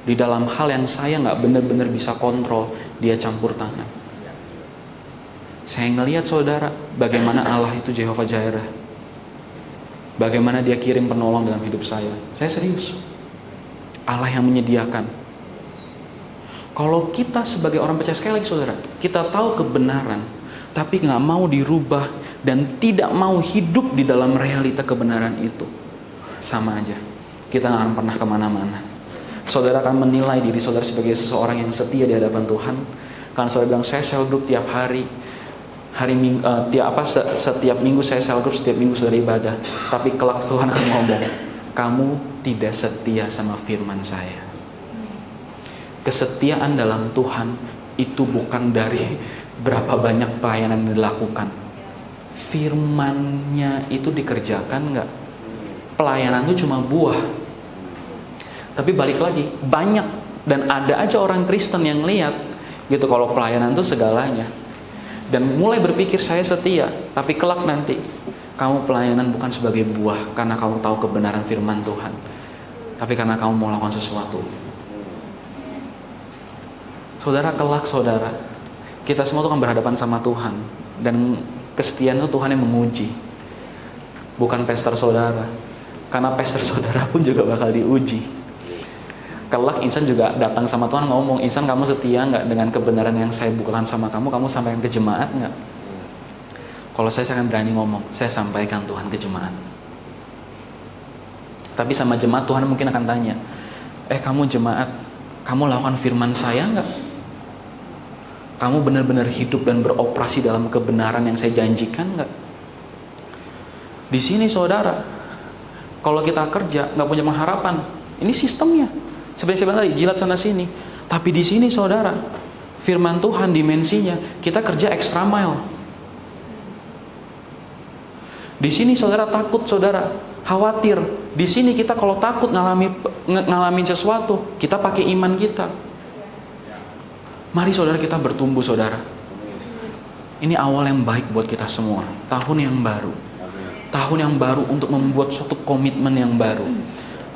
[SPEAKER 1] Di dalam hal yang saya nggak benar-benar bisa kontrol, Dia campur tangan. Saya ngelihat saudara, bagaimana Allah itu Jehovah Jireh. Bagaimana Dia kirim penolong dalam hidup saya. Saya serius. Allah yang menyediakan. Kalau kita sebagai orang percaya, sekali lagi saudara, kita tahu kebenaran, tapi nggak mau dirubah dan tidak mau hidup di dalam realita kebenaran itu, sama aja, kita nggak akan pernah kemana-mana. Saudara akan menilai diri saudara sebagai seseorang yang setia di hadapan Tuhan, karena saudara bilang saya sel group tiap hari minggu, setiap minggu saya sel group, setiap minggu saudara ibadah, tapi kelak Tuhan akan ngomong, kamu tidak setia sama firman saya. Kesetiaan dalam Tuhan itu bukan dari berapa banyak pelayanan yang dilakukan. firman-Nya itu dikerjakan nggak? Pelayanan itu cuma buah. Tapi balik lagi, banyak dan ada aja orang Kristen yang lihat gitu kalau pelayanan itu segalanya. Dan mulai berpikir saya setia, tapi kelak nanti kamu pelayanan bukan sebagai buah karena kamu tahu kebenaran firman Tuhan, tapi karena kamu mau lakukan sesuatu. Saudara, kelak saudara, kita semua tuh akan berhadapan sama Tuhan, dan kesetiaan itu Tuhan yang menguji, bukan pastor saudara. Karena pastor saudara pun juga bakal diuji. Kelak insan juga datang sama Tuhan ngomong, "Insan, kamu setia nggak dengan kebenaran yang saya bukakan sama kamu? Kamu sampaikan ke jemaat nggak?" Kalau saya akan berani ngomong, saya sampaikan Tuhan ke jemaat. Tapi sama jemaat Tuhan mungkin akan tanya, kamu jemaat, kamu lakukan firman saya nggak? Kamu benar-benar hidup dan beroperasi dalam kebenaran yang saya janjikan nggak? Di sini saudara, kalau kita kerja nggak punya pengharapan, ini sistemnya. Sebenarnya saya bilang tadi, jilat sana sini. Tapi di sini saudara, firman Tuhan dimensinya, kita kerja extra mile. Di sini saudara takut, saudara khawatir. Di sini kita kalau takut ngalamin sesuatu, kita pakai iman kita. Mari saudara kita bertumbuh saudara. Ini awal yang baik buat kita semua. Tahun yang baru. Tahun yang baru untuk membuat suatu komitmen yang baru.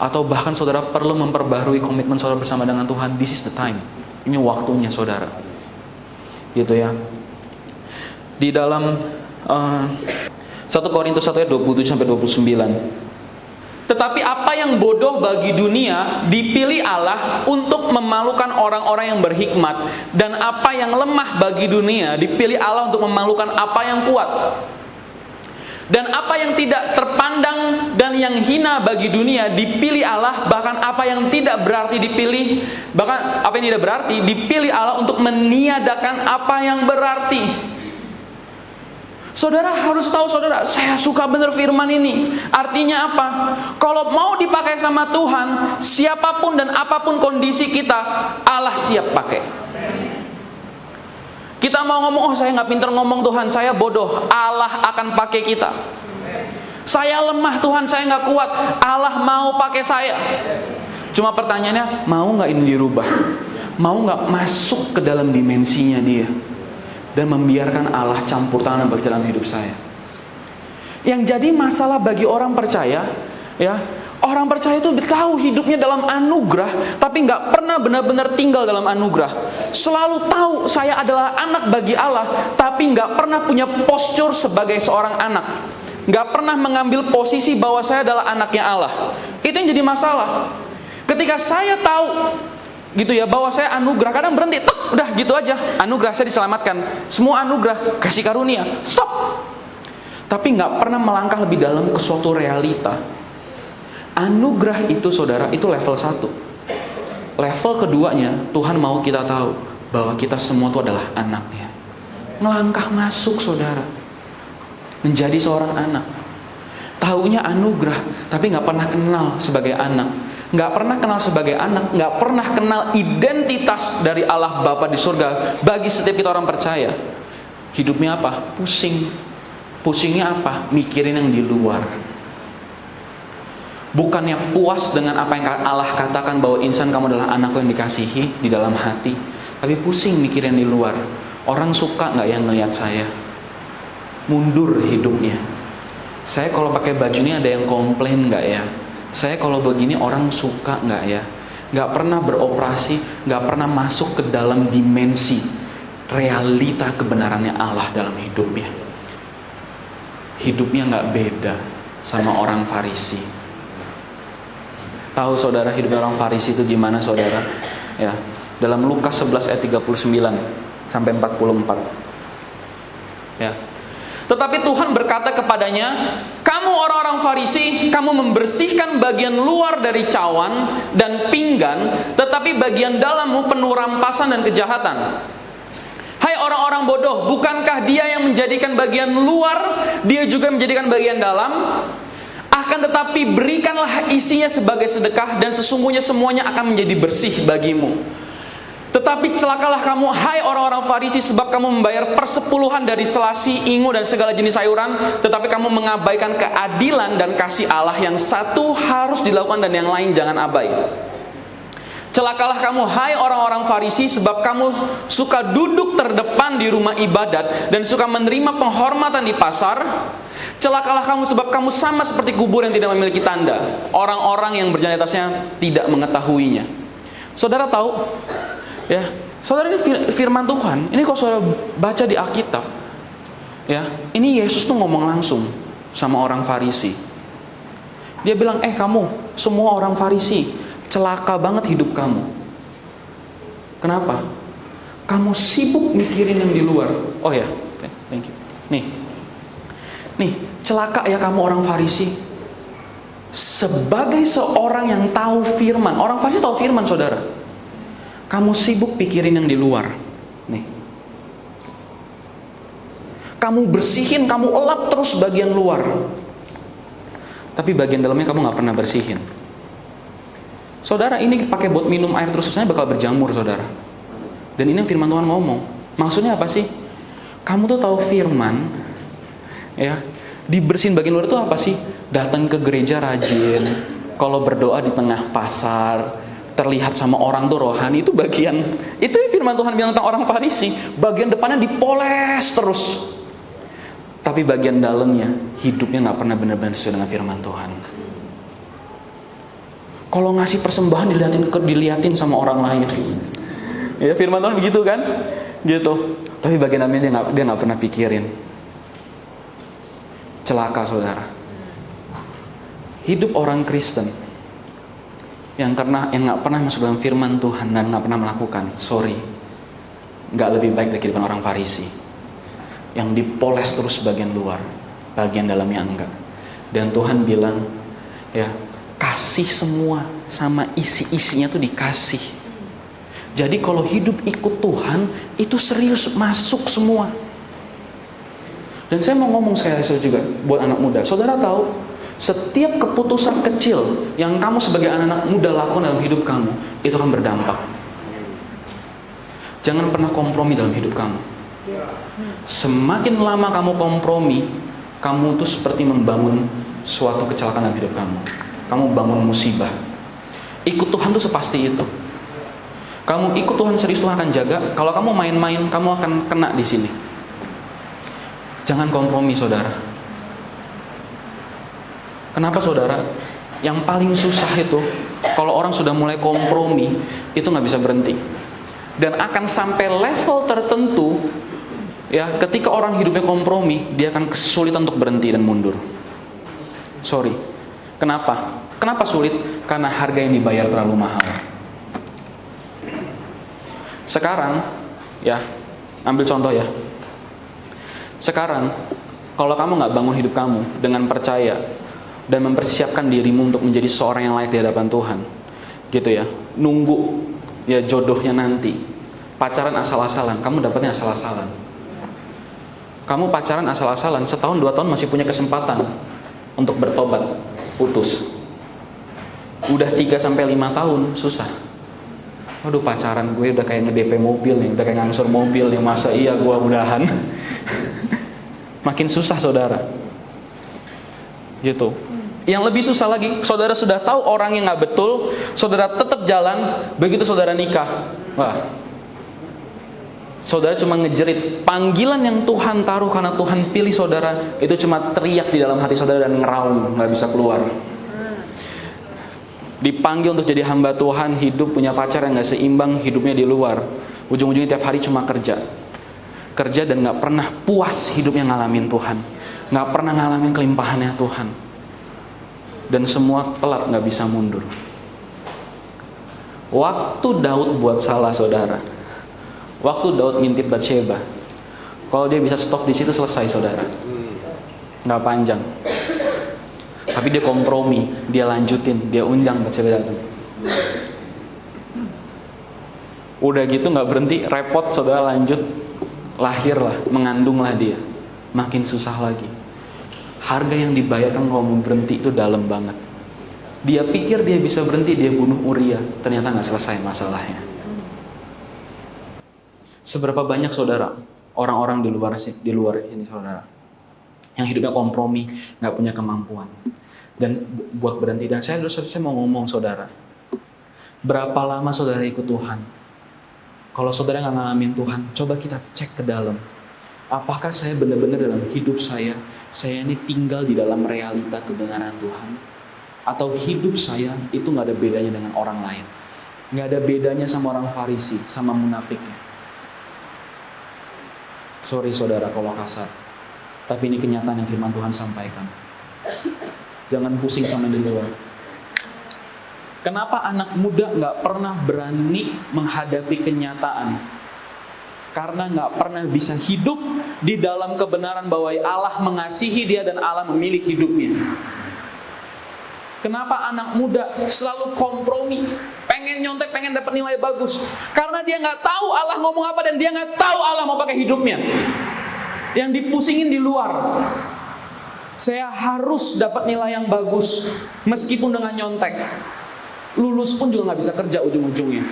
[SPEAKER 1] Atau bahkan saudara perlu memperbarui komitmen saudara bersama dengan Tuhan. This is the time. Ini waktunya saudara. Gitu ya. Di dalam 1 Korintus 1 ayat 27-29. Tetapi apa yang bodoh bagi dunia dipilih Allah untuk memalukan orang-orang yang berhikmat, dan apa yang lemah bagi dunia dipilih Allah untuk memalukan apa yang kuat. Dan apa yang tidak terpandang dan yang hina bagi dunia dipilih Allah, bahkan apa yang tidak berarti dipilih, bahkan apa yang tidak berarti dipilih Allah untuk meniadakan apa yang berarti. Saudara harus tahu saudara, saya suka benar firman ini. Artinya apa? Kalau mau dipakai sama Tuhan, siapapun dan apapun kondisi kita, Allah siap pakai. Kita mau ngomong, saya nggak pintar ngomong Tuhan, saya bodoh. Allah akan pakai kita. Saya lemah Tuhan, saya nggak kuat. Allah mau pakai saya. Cuma pertanyaannya, mau nggak ini dirubah? Mau nggak masuk ke dalam dimensinya dia? Dan membiarkan Allah campur tangan dan bekerja dalam hidup saya. Yang jadi masalah bagi orang percaya, ya, orang percaya itu tahu hidupnya dalam anugerah, tapi nggak pernah benar-benar tinggal dalam anugerah. Selalu tahu saya adalah anak bagi Allah, tapi nggak pernah punya postur sebagai seorang anak. Nggak pernah mengambil posisi bahwa saya adalah anaknya Allah. Itu yang jadi masalah. Ketika saya tahu gitu ya, bahwa saya anugerah, kadang berhenti, udah gitu aja, anugerah saya diselamatkan, semua anugerah, kasih karunia, stop. Tapi nggak pernah melangkah lebih dalam ke suatu realita. Anugerah itu saudara, itu level 1. Level keduanya, Tuhan mau kita tahu bahwa kita semua itu adalah anaknya. Melangkah masuk saudara, menjadi seorang anak. Taunya anugerah, tapi nggak pernah kenal sebagai anak. Nggak pernah kenal sebagai anak, nggak pernah kenal identitas dari Allah Bapa di surga. Bagi setiap kita orang percaya, hidupnya apa? Pusing. Pusingnya apa? Mikirin yang di luar. Bukannya puas dengan apa yang Allah katakan bahwa insan kamu adalah anakku yang dikasihi di dalam hati, tapi pusing mikirin di luar. Orang suka nggak yang ngelihat saya? Mundur hidupnya. Saya kalau pakai baju ini ada yang komplain nggak ya? Saya kalau begini orang suka nggak ya? Nggak pernah beroperasi, nggak pernah masuk ke dalam dimensi realita kebenarannya Allah dalam hidupnya. Hidupnya nggak beda sama orang Farisi. Tahu saudara hidupnya orang Farisi itu gimana saudara? Ya, dalam Lukas 11 ayat 39 sampai 44. Ya. Tetapi Tuhan berkata kepadanya, kamu orang-orang Farisi, kamu membersihkan bagian luar dari cawan dan pinggan, tetapi bagian dalammu penuh rampasan dan kejahatan. Hai orang-orang bodoh, bukankah dia yang menjadikan bagian luar, dia juga menjadikan bagian dalam? Akan tetapi berikanlah isinya sebagai sedekah, dan sesungguhnya semuanya akan menjadi bersih bagimu. Tetapi celakalah kamu, hai orang-orang Farisi, sebab kamu membayar persepuluhan dari selasi, ingu, dan segala jenis sayuran, tetapi kamu mengabaikan keadilan dan kasih Allah. Yang satu harus dilakukan dan yang lain jangan abai. Celakalah kamu, hai orang-orang Farisi, sebab kamu suka duduk terdepan di rumah ibadat dan suka menerima penghormatan di pasar. Celakalah kamu, sebab kamu sama seperti kubur yang tidak memiliki tanda. Orang-orang yang berjalan di atasnya tidak mengetahuinya. Saudara tahu, ya, saudara, ini firman Tuhan. Ini kalau saudara baca di Alkitab, ya, ini Yesus tuh ngomong langsung sama orang Farisi. Dia bilang, kamu semua orang Farisi, celaka banget hidup kamu. Kenapa? Kamu sibuk mikirin yang di luar. Oh ya, thank you. Nih, celaka ya kamu orang Farisi. Sebagai seorang yang tahu firman, orang Farisi tahu firman, saudara. Kamu sibuk pikirin yang di luar. Nih. Kamu bersihin, kamu elap terus bagian luar. Tapi bagian dalamnya kamu gak pernah bersihin. Saudara, ini pakai buat minum air terus, susahnya bakal berjamur, saudara. Dan ini firman Tuhan ngomong. Maksudnya apa sih? Kamu tuh tahu firman, ya, dibersihin bagian luar itu apa sih? Datang ke gereja rajin, kalau berdoa di tengah pasar, terlihat sama orang tuh rohani, itu bagian. Itu firman Tuhan bilang tentang orang Farisi. Bagian depannya dipoles terus, tapi bagian dalamnya hidupnya gak pernah benar-benar sesuai dengan firman Tuhan. Kalau ngasih persembahan diliatin sama orang lain. Ya, firman Tuhan begitu kan? Gitu. Tapi bagian dalamnya dia nggak pernah pikirin. Celaka, saudara. Hidup orang Kristen yang nggak pernah masuk dalam firman Tuhan dan nggak pernah melakukan, nggak lebih baik dari kehidupan orang Farisi yang dipoles terus bagian luar, bagian dalamnya enggak. Dan Tuhan bilang, ya, kasih semua, sama isi-isinya tuh dikasih. Jadi kalau hidup ikut Tuhan, itu serius, masuk semua. Dan saya mau ngomong sekali juga buat anak muda. Saudara tahu, setiap keputusan kecil yang kamu sebagai anak-anak muda lakukan dalam hidup kamu, itu akan berdampak. Jangan pernah kompromi dalam hidup kamu. Semakin lama kamu kompromi, kamu tuh seperti membangun suatu kecelakaan dalam hidup kamu. Kamu bangun musibah. Ikut Tuhan tuh sepasti itu. Kamu ikut Tuhan serius, Tuhan akan jaga. Kalau kamu main-main, kamu akan kena di sini. Jangan kompromi, saudara. Kenapa, saudara? Yang paling susah itu, kalau orang sudah mulai kompromi, itu nggak bisa berhenti. Dan akan sampai level tertentu, ya, ketika orang hidupnya kompromi, dia akan kesulitan untuk berhenti dan mundur. Kenapa? Kenapa sulit? Karena harga yang dibayar terlalu mahal. Sekarang, ya, ambil contoh ya. Sekarang, kalau kamu nggak bangun hidup kamu dengan percaya dan mempersiapkan dirimu untuk menjadi seorang yang layak di hadapan Tuhan, gitu ya, nunggu ya jodohnya nanti, pacaran asal-asalan, kamu dapatnya asal-asalan. Kamu pacaran asal-asalan, setahun 2 tahun masih punya kesempatan untuk bertobat, putus. Udah 3-5 tahun, susah. Waduh, pacaran gue udah kayak nge-DP mobil nih, udah kayak ngangsur mobil nih, masa iya gue udahan. Makin susah, saudara. Gitu. Yang lebih susah lagi, saudara sudah tahu orang yang gak betul, saudara tetap jalan, begitu saudara nikah, wah, saudara cuma ngejerit. Panggilan yang Tuhan taruh karena Tuhan pilih saudara, itu cuma teriak di dalam hati saudara dan ngeraung, gak bisa keluar. Dipanggil untuk jadi hamba Tuhan, hidup punya pacar yang gak seimbang, hidupnya di luar. Ujung-ujungnya tiap hari cuma kerja dan gak pernah puas hidupnya ngalamin Tuhan, gak pernah ngalamin kelimpahannya Tuhan. Dan semua telat, gak bisa mundur. Waktu Daud buat salah, saudara, waktu Daud ngintip Batsheba, kalau dia bisa stop di situ selesai, saudara, gak panjang. Tapi dia kompromi, dia lanjutin, dia undang Batsheba datang. Udah gitu nggak berhenti, repot, saudara, lanjut, lahirlah, mengandunglah dia, makin susah lagi. Harga yang dibayarkan kalau mau berhenti itu dalam banget. Dia pikir dia bisa berhenti, dia bunuh Uria, ternyata nggak selesai masalahnya. Seberapa banyak saudara orang-orang di luar ini saudara yang hidupnya kompromi, nggak punya kemampuan dan buat berhenti. Dan saya mau ngomong saudara, berapa lama saudara ikut Tuhan? Kalau saudara nggak ngalamin Tuhan, coba kita cek ke dalam. Apakah saya benar-benar dalam hidup saya ini tinggal di dalam realita kebenaran Tuhan? Atau hidup saya itu nggak ada bedanya dengan orang lain? Nggak ada bedanya sama orang Farisi, sama munafiknya. Sorry saudara kalau kasar, tapi ini kenyataan yang firman Tuhan sampaikan. Jangan pusing sama yang di luar. Kenapa anak muda nggak pernah berani menghadapi kenyataan? Karena nggak pernah bisa hidup di dalam kebenaran bahwa Allah mengasihi dia dan Allah memilih hidupnya. Kenapa anak muda selalu kompromi, pengen nyontek, pengen dapat nilai bagus? Karena dia nggak tahu Allah ngomong apa dan dia nggak tahu Allah mau pakai hidupnya. Yang dipusingin di luar. Saya harus dapat nilai yang bagus meskipun dengan nyontek. Lulus pun juga nggak bisa kerja ujung-ujungnya.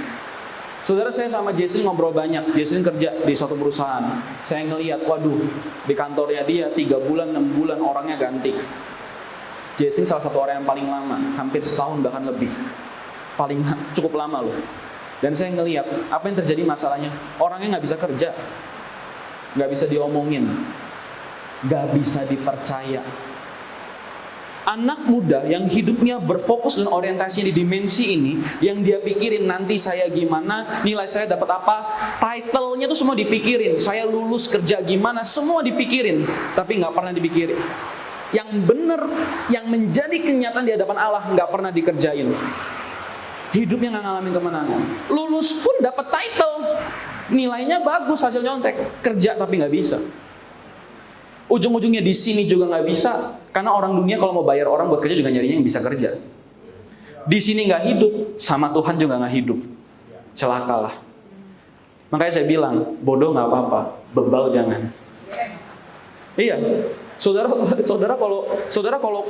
[SPEAKER 1] Saudara, saya sama Jesslyn ngobrol banyak. Jesslyn kerja di suatu perusahaan. Saya ngelihat, waduh, di kantornya dia 3 bulan, 6 bulan orangnya ganti. Jesslyn salah satu orang yang paling lama, hampir setahun bahkan lebih. Cukup lama loh. Dan saya ngelihat, apa yang terjadi masalahnya? Orangnya nggak bisa kerja. Nggak bisa diomongin. Nggak bisa dipercaya. Anak muda yang hidupnya berfokus dan orientasinya di dimensi ini, yang dia pikirin nanti saya gimana, nilai saya dapat apa, title-nya tuh semua dipikirin, saya lulus kerja gimana, semua dipikirin, tapi nggak pernah dipikirin. Yang benar, yang menjadi kenyataan di hadapan Allah nggak pernah dikerjain. Hidupnya nggak ngalamin kemenangan. Lulus pun dapat title, nilainya bagus, hasil nyontek, kerja tapi nggak bisa. Ujung-ujungnya di sini juga nggak bisa, karena orang dunia kalau mau bayar orang buat kerja juga nyarinya yang bisa kerja. Di sini nggak hidup, sama Tuhan juga nggak hidup. Celakalah. Makanya saya bilang, bodoh nggak apa-apa, bebal jangan. Iya, saudara kalau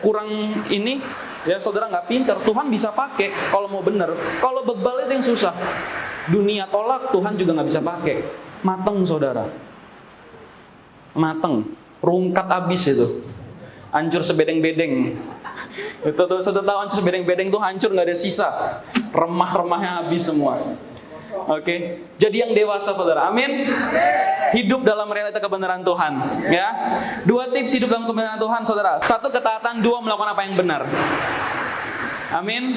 [SPEAKER 1] kurang ini, ya saudara nggak pinter, Tuhan bisa pakai kalau mau bener. Kalau bebal itu yang susah. Dunia tolak, Tuhan juga nggak bisa pakai. Mateng saudara. Mateng, rungkat abis itu, hancur sebedeng-bedeng. Itu tuh sudah tahu hancur sebedeng-bedeng tuh hancur nggak ada sisa, remah-remahnya habis semua. Oke, jadi yang dewasa saudara, amin. Hidup dalam realita kebenaran Tuhan, ya. 2 tips hidup dalam kebenaran Tuhan, saudara. 1 ketaatan, 2 melakukan apa yang benar. Amin.